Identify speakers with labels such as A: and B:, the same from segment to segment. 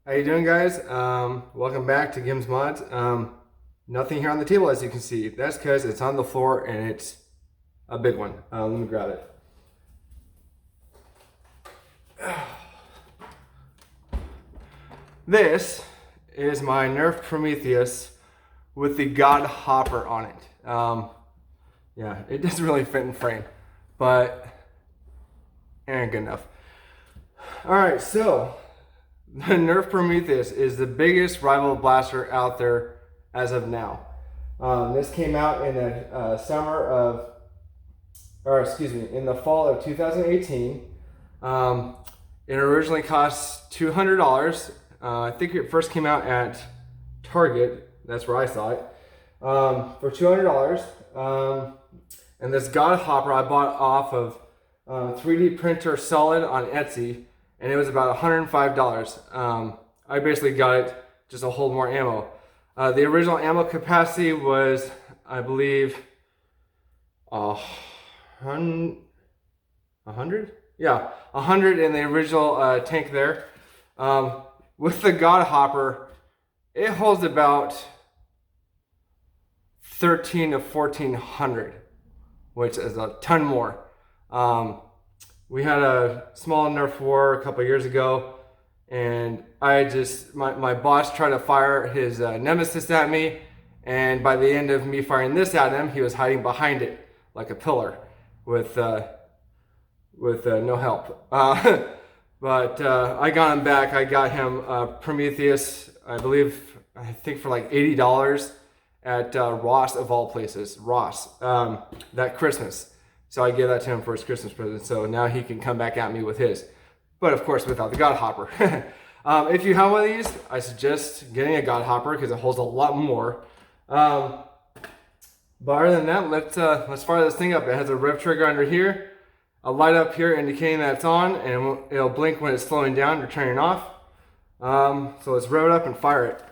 A: How you doing, guys? Welcome back to Gim's Mods. Nothing here on the table, as you can see. That's because it's on the floor and it's a big one. Let me grab it. This is my Nerf Prometheus with the God Hopper on it. Yeah, it doesn't really fit in frame, but it ain't good enough. All right, so the Nerf Prometheus is the biggest rival blaster out there as of now. This came out in the in the fall of 2018. It originally cost $200. I think it first came out at Target. That's where I saw it. For $200. And this God Hopper I bought off of 3D Printer Solid on Etsy, and it was about $105. I basically got it just to hold more ammo. The original ammo capacity was, I believe, 100? Yeah, 100 in the original tank there. With the God Hopper, it holds about 13 to 1400, which is a ton more. We had a small Nerf war a couple years ago, and my boss tried to fire his Nemesis at me, and by the end of me firing this at him, he was hiding behind it like a pillar with no help. But I got him back. I got him Prometheus, I think for like $80 at Ross of all places, Ross, that Christmas. So I gave that to him for his Christmas present. So now he can come back at me with his, but of course without the God Hopper. If you have one of these, I suggest getting a God Hopper because it holds a lot more. But other than that, let's fire this thing up. It has a rev trigger under here, a light up here indicating that it's on, and it'll blink when it's slowing down or turning off. So let's rev it up and fire it.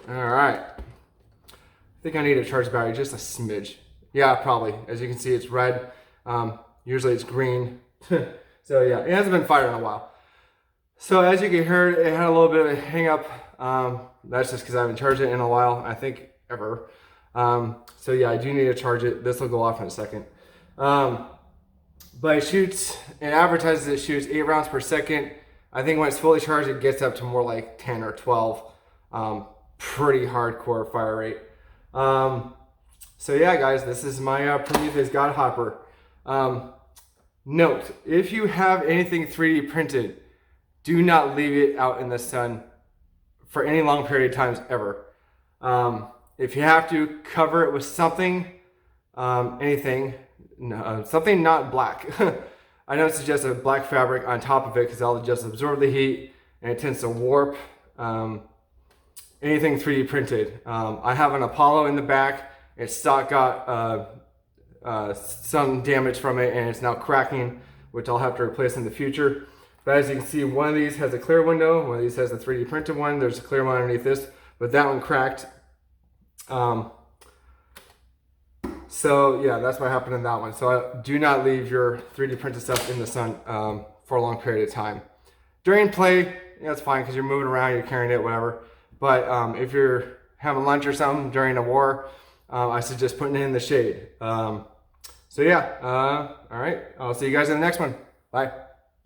A: Alright, I think I need to charge the battery just a smidge. Yeah, probably. As you can see, it's red. Usually it's green. So yeah, it hasn't been fired in a while. So as you can hear, it had a little bit of a hang up. That's just because I haven't charged it in a while, I think ever. So yeah, I do need to charge it. This will go off in a second. But it advertises it shoots 8 rounds per second. I think when it's fully charged, it gets up to more like 10 or 12. Pretty hardcore fire rate. So yeah, guys, this is my Prometheus God Hopper. Note, if you have anything 3D printed, do not leave it out in the sun for any long period of times ever. If you have to, cover it with something, something not black. I don't suggest a black fabric on top of it because that'll just absorb the heat and it tends to warp anything 3D printed. I have an Apollo in the back. Its stock got some damage from it and it's now cracking, which I'll have to replace in the future. But as you can see, one of these has a clear window, one of these has a 3D printed one. There's a clear one underneath this, but that one cracked. So yeah, that's what happened in that one. So do not leave your 3D printed stuff in the sun for a long period of time. During play, yeah, it's fine because you're moving around, you're carrying it, whatever. But if you're having lunch or something during a war, I suggest putting it in the shade. So yeah, all right. I'll see you guys in the next one. Bye.